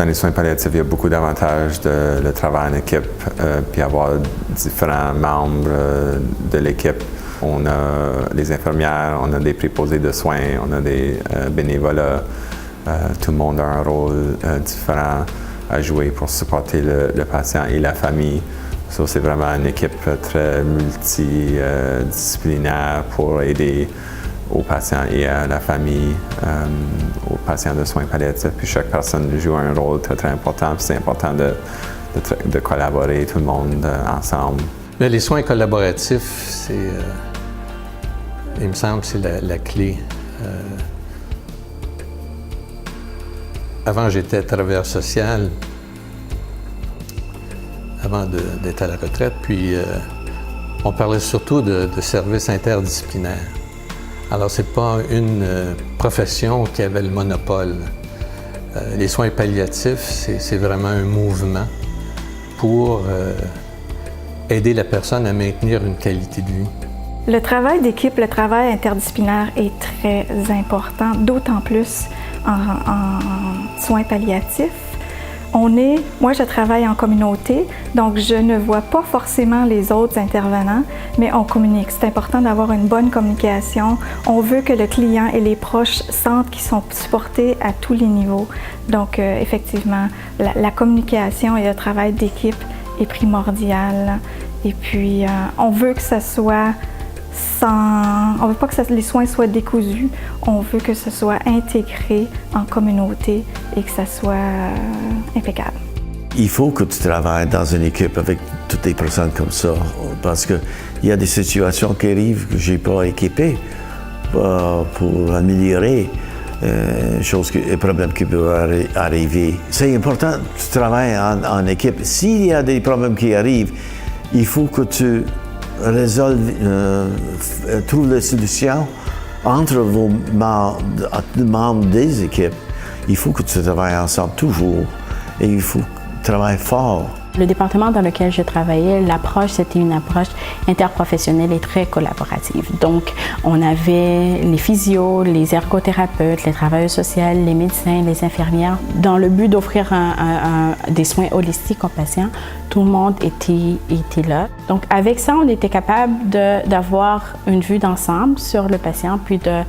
dans les soins palliatifs, il y a beaucoup d'avantages de le travail en équipe, puis avoir différents membres de l'équipe. On a les infirmières, on a des préposés de soins, on a des bénévolats. Tout le monde a un rôle différent à jouer pour supporter le patient et la famille. So, c'est vraiment une équipe très multidisciplinaire pour aider aux patients et à la famille, aux patients de soins palliatifs. Puis chaque personne joue un rôle très, très important. Puis c'est important de collaborer tout le monde ensemble. Mais les soins collaboratifs, il me semble que c'est la clé. Avant, j'étais travailleur social, avant d'être à la retraite, puis on parlait surtout de services interdisciplinaires. Alors, c'est pas une profession qui avait le monopole. Les soins palliatifs, c'est vraiment un mouvement pour aider la personne à maintenir une qualité de vie. Le travail d'équipe, le travail interdisciplinaire est très important, d'autant plus en soins palliatifs. Moi, je travaille en communauté, donc je ne vois pas forcément les autres intervenants, mais on communique. C'est important d'avoir une bonne communication. On veut que le client et les proches sentent qu'ils sont supportés à tous les niveaux. Donc, effectivement, la communication et le travail d'équipe est primordial. Et puis, on veut que ça soit on veut pas que les soins soient décousus, on veut que ce soit intégré en communauté et que ça soit impeccable. Il faut que tu travailles dans une équipe avec toutes les personnes comme ça, parce qu'il y a des situations qui arrivent que je n'ai pas équipées pour améliorer les problèmes qui peuvent arriver. C'est important que tu travailles en équipe. S'il y a des problèmes qui arrivent, il faut que tu trouve la solution entre vos membres des équipes. Il faut que tu travailles ensemble toujours et il faut travailler fort. Le département dans lequel je travaillais, l'approche, c'était une approche interprofessionnelle et très collaborative. Donc, on avait les physios, les ergothérapeutes, les travailleurs sociaux, les médecins, les infirmières, dans le but d'offrir des soins holistiques aux patients. Tout le monde était là. Donc, avec ça, on était capable d'avoir une vue d'ensemble sur le patient, puis de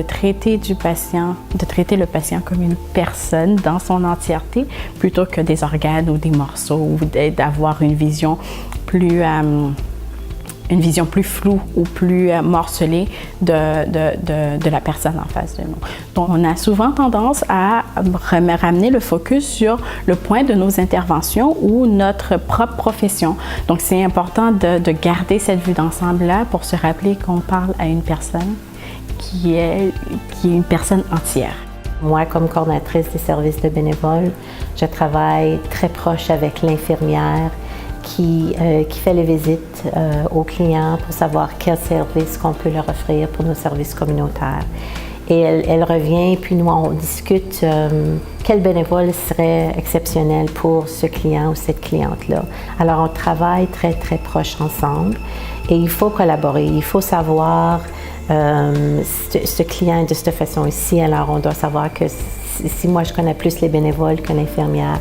traiter le patient comme une personne dans son entièreté, plutôt que des organes ou des morceaux, ou d'avoir une vision plus floue ou plus morcelée de la personne en face de nous. Donc, on a souvent tendance à ramener le focus sur le point de nos interventions ou notre propre profession. Donc, c'est important de garder cette vue d'ensemble-là pour se rappeler qu'on parle à une personne qui est une personne entière. Moi, comme coordonnatrice des services de bénévoles, je travaille très proche avec l'infirmière qui fait les visites aux clients pour savoir quels services qu'on peut leur offrir pour nos services communautaires. Et elle revient, puis nous, on discute quel bénévole serait exceptionnel pour ce client ou cette cliente-là. Alors, on travaille très, très proche ensemble et il faut collaborer. Il faut savoir ce client de cette façon ici. Alors, on doit savoir que si moi, je connais plus les bénévoles que l'infirmière,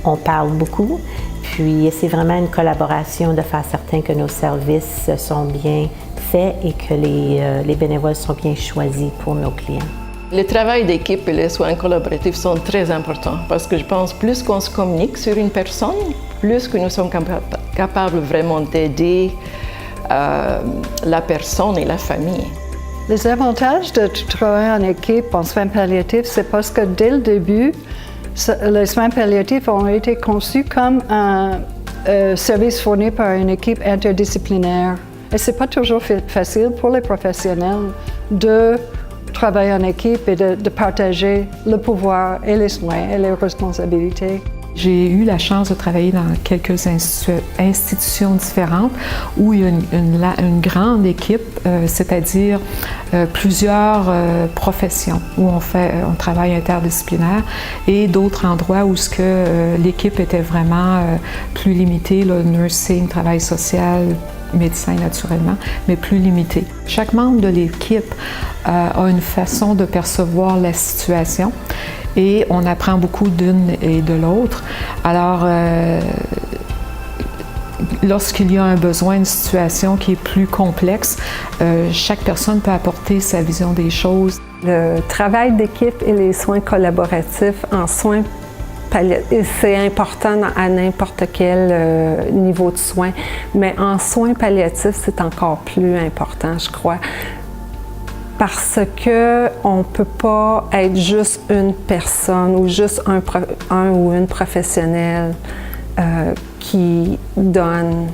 on parle beaucoup. Puis, c'est vraiment une collaboration de faire certain que nos services sont bien faits et que les bénévoles sont bien choisis pour nos clients. Le travail d'équipe et les soins collaboratifs sont très importants parce que je pense plus qu'on se communique sur une personne, plus que nous sommes capables vraiment d'aider la personne et la famille. Les avantages de travailler en équipe en soins palliatifs, c'est parce que dès le début, les soins palliatifs ont été conçus comme un service fourni par une équipe interdisciplinaire. Et ce n'est pas toujours facile pour les professionnels de travailler en équipe et de partager le pouvoir et les soins et les responsabilités. J'ai eu la chance de travailler dans quelques institutions différentes où il y a une grande équipe, c'est-à-dire plusieurs professions où on travaille interdisciplinaire et d'autres endroits où l'équipe était vraiment plus limitée, le nursing, travail social, médecins naturellement, mais plus limité. Chaque membre de l'équipe a une façon de percevoir la situation et on apprend beaucoup d'une et de l'autre. Alors, lorsqu'il y a un besoin, une situation qui est plus complexe, chaque personne peut apporter sa vision des choses. Le travail d'équipe et les soins collaboratifs en soins palliatifs, c'est important à n'importe quel niveau de soins, mais en soins palliatifs, c'est encore plus important, je crois. Parce qu'on ne peut pas être juste une personne ou juste un ou une professionnelle qui donne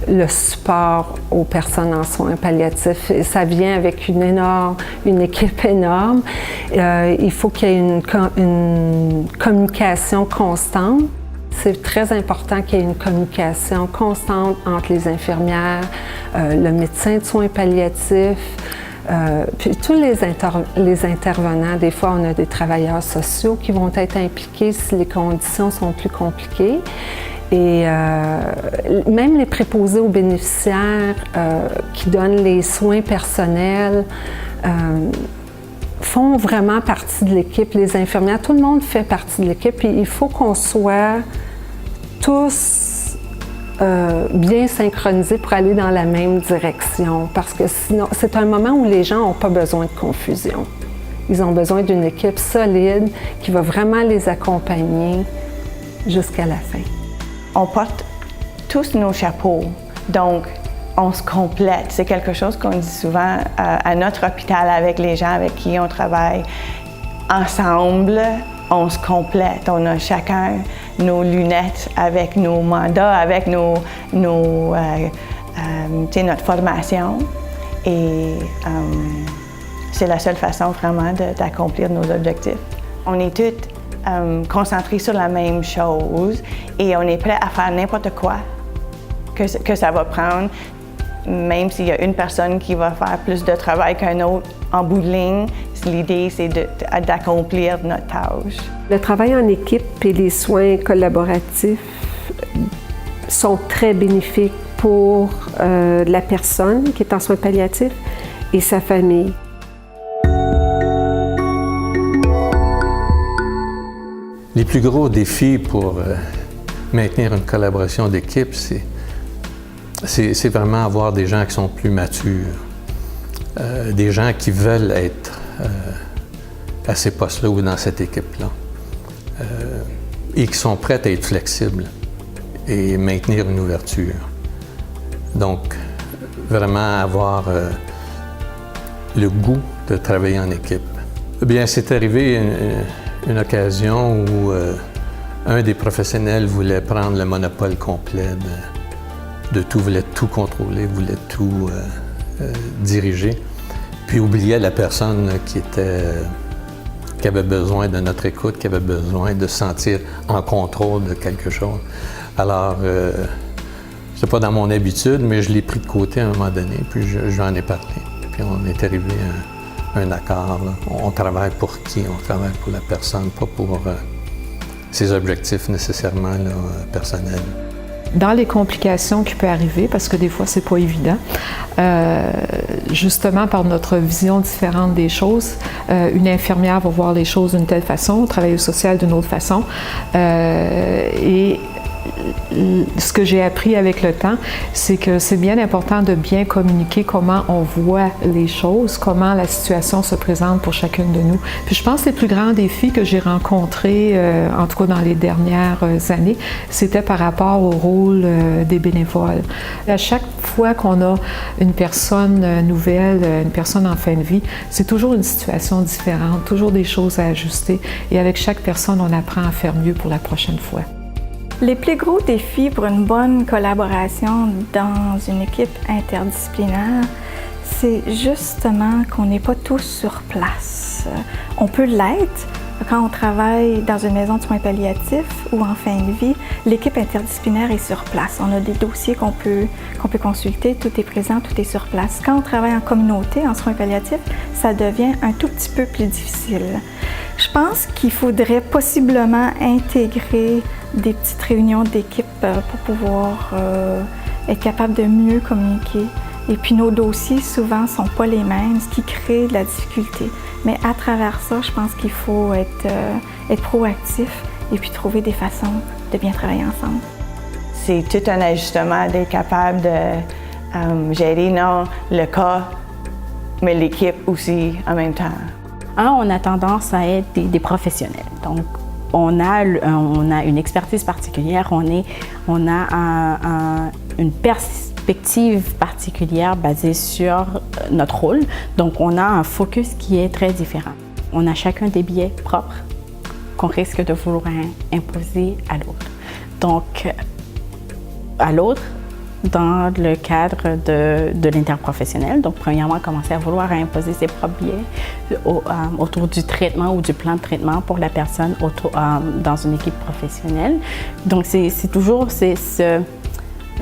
le support aux personnes en soins palliatifs. Et ça vient avec une équipe énorme. Il faut qu'il y ait une communication constante. C'est très important qu'il y ait une communication constante entre les infirmières, le médecin de soins palliatifs, puis tous les intervenants. Des fois, on a des travailleurs sociaux qui vont être impliqués si les conditions sont plus compliquées. Et même les préposés aux bénéficiaires qui donnent les soins personnels font vraiment partie de l'équipe. Les infirmières, tout le monde fait partie de l'équipe. Et il faut qu'on soit tous bien synchronisés pour aller dans la même direction. Parce que sinon, c'est un moment où les gens n'ont pas besoin de confusion. Ils ont besoin d'une équipe solide qui va vraiment les accompagner jusqu'à la fin. On porte tous nos chapeaux, donc on se complète. C'est quelque chose qu'on dit souvent à notre hôpital avec les gens avec qui on travaille. Ensemble, on se complète. On a chacun nos lunettes avec nos mandats, avec notre formation. Et c'est la seule façon vraiment d'accomplir nos objectifs. On est toutes concentrés sur la même chose et on est prêt à faire n'importe quoi que ça va prendre, même s'il y a une personne qui va faire plus de travail qu'un autre. En bout de ligne, l'idée, c'est d'accomplir notre tâche. Le travail en équipe et les soins collaboratifs sont très bénéfiques pour la personne qui est en soins palliatifs et sa famille. Les plus gros défis pour maintenir une collaboration d'équipe, c'est vraiment avoir des gens qui sont plus matures, des gens qui veulent être à ces postes-là ou dans cette équipe-là, et qui sont prêts à être flexibles et maintenir une ouverture. Donc, vraiment avoir le goût de travailler en équipe. Bien, c'est arrivé une occasion où un des professionnels voulait prendre le monopole complet de tout, voulait tout contrôler, voulait tout diriger, puis oubliait la personne qui avait besoin de notre écoute, qui avait besoin de se sentir en contrôle de quelque chose. Alors, c'est pas dans mon habitude, mais je l'ai pris de côté à un moment donné, puis j'en ai parlé. Puis on est arrivé à un accord. Là. On travaille pour qui? On travaille pour la personne, pas pour ses objectifs nécessairement là, personnels. Dans les complications qui peuvent arriver, parce que des fois, c'est pas évident, justement par notre vision différente des choses, une infirmière va voir les choses d'une telle façon, un travailleur social d'une autre façon, et ce que j'ai appris avec le temps, c'est que c'est bien important de bien communiquer comment on voit les choses, comment la situation se présente pour chacune de nous. Puis je pense que les plus grands défis que j'ai rencontrés, en tout cas dans les dernières années, c'était par rapport au rôle des bénévoles. À chaque fois qu'on a une personne nouvelle, une personne en fin de vie, c'est toujours une situation différente, toujours des choses à ajuster. Et avec chaque personne, on apprend à faire mieux pour la prochaine fois. Les plus gros défis pour une bonne collaboration dans une équipe interdisciplinaire, c'est justement qu'on n'est pas tous sur place. On peut l'être quand on travaille dans une maison de soins palliatifs ou en fin de vie. L'équipe interdisciplinaire est sur place. On a des dossiers qu'on peut consulter, tout est présent, tout est sur place. Quand on travaille en communauté, en soins palliatifs, ça devient un tout petit peu plus difficile. Je pense qu'il faudrait possiblement intégrer des petites réunions d'équipe pour pouvoir être capable de mieux communiquer. Et puis nos dossiers, souvent, ne sont pas les mêmes, ce qui crée de la difficulté. Mais à travers ça, je pense qu'il faut être proactif et puis trouver des façons de bien travailler ensemble. C'est tout un ajustement d'être capable de gérer non le cas, mais l'équipe aussi en même temps. On a tendance à être des professionnels. Donc, on a une expertise particulière, on a une perspective particulière basée sur notre rôle. Donc, on a un focus qui est très différent. On a chacun des biais propres qu'on risque de vouloir imposer à l'autre. Donc, à l'autre, dans le cadre de l'interprofessionnel. Donc, premièrement, commencer à vouloir imposer ses propres biais autour du traitement ou du plan de traitement pour la personne dans une équipe professionnelle. Donc,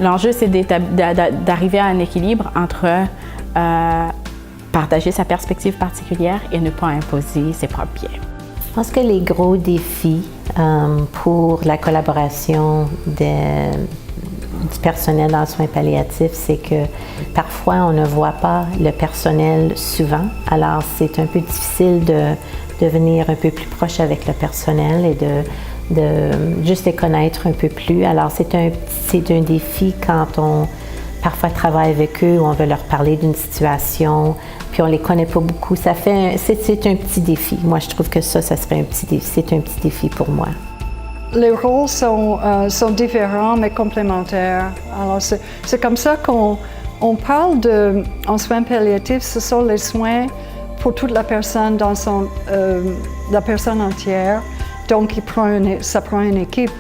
l'enjeu, c'est d'arriver à un équilibre entre partager sa perspective particulière et ne pas imposer ses propres biais. Je pense que les gros défis pour la collaboration du personnel en soins palliatifs, c'est que parfois on ne voit pas le personnel souvent. Alors c'est un peu difficile de venir un peu plus proche avec le personnel et de juste les connaître un peu plus. Alors c'est un défi quand on parfois travaille avec eux, où on veut leur parler d'une situation, puis on les connaît pas beaucoup. C'est un petit défi. Moi je trouve que ça serait un petit défi. C'est un petit défi pour moi. Les rôles sont différents mais complémentaires. Alors c'est comme ça qu'on parle en soins palliatifs, ce sont les soins pour toute la personne la personne entière. Donc ça prend une équipe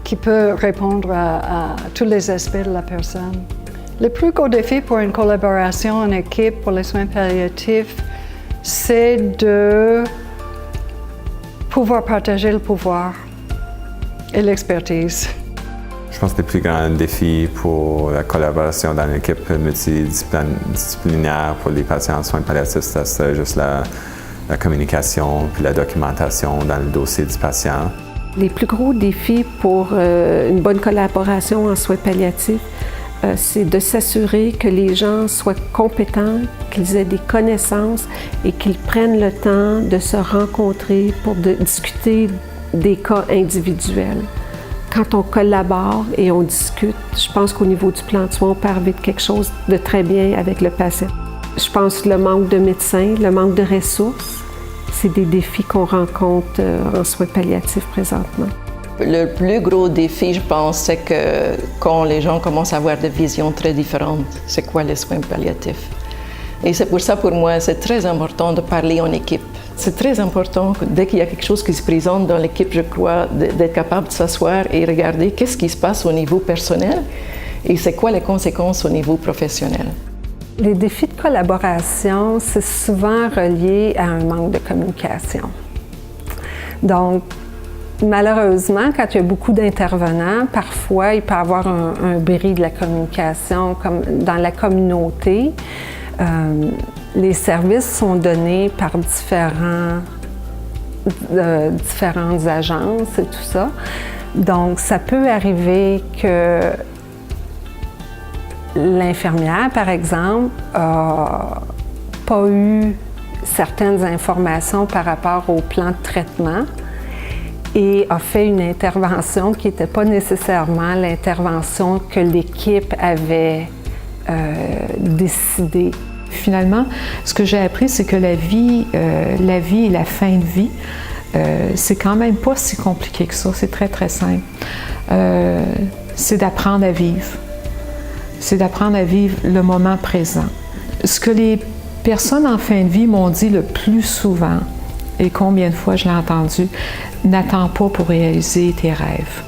qui peut répondre à tous les aspects de la personne. Le plus gros défi pour une collaboration en équipe pour les soins palliatifs, c'est de pouvoir partager le pouvoir et l'expertise. Je pense que le plus grand défi pour la collaboration dans une équipe multidisciplinaire pour les patients en soins palliatifs, c'est juste la communication puis la documentation dans le dossier du patient. Les plus gros défis pour une bonne collaboration en soins palliatifs, c'est de s'assurer que les gens soient compétents, qu'ils aient des connaissances et qu'ils prennent le temps de se rencontrer pour discuter des cas individuels. Quand on collabore et on discute, je pense qu'au niveau du plan de soins, on peut arriver de quelque chose de très bien avec le patient. Je pense que le manque de médecins, le manque de ressources, c'est des défis qu'on rencontre en soins palliatifs présentement. Le plus gros défi, je pense, c'est que quand les gens commencent à avoir des visions très différentes, c'est quoi les soins palliatifs? Et c'est pour ça, pour moi, c'est très important de parler en équipe. C'est très important, dès qu'il y a quelque chose qui se présente dans l'équipe, je crois, d'être capable de s'asseoir et regarder qu'est-ce qui se passe au niveau personnel et c'est quoi les conséquences au niveau professionnel. Les défis de collaboration, c'est souvent relié à un manque de communication. Donc, malheureusement, quand il y a beaucoup d'intervenants, parfois, il peut y avoir un bris de la communication, comme dans la communauté. Les services sont donnés par différentes agences et tout ça. Donc, ça peut arriver que l'infirmière, par exemple, n'a pas eu certaines informations par rapport au plan de traitement et a fait une intervention qui n'était pas nécessairement l'intervention que l'équipe avait décidée. Finalement, ce que j'ai appris, c'est que la vie et la fin de vie, c'est quand même pas si compliqué que ça. C'est très, très simple. C'est d'apprendre à vivre. C'est d'apprendre à vivre le moment présent. Ce que les personnes en fin de vie m'ont dit le plus souvent, et combien de fois je l'ai entendu, n'attends pas pour réaliser tes rêves.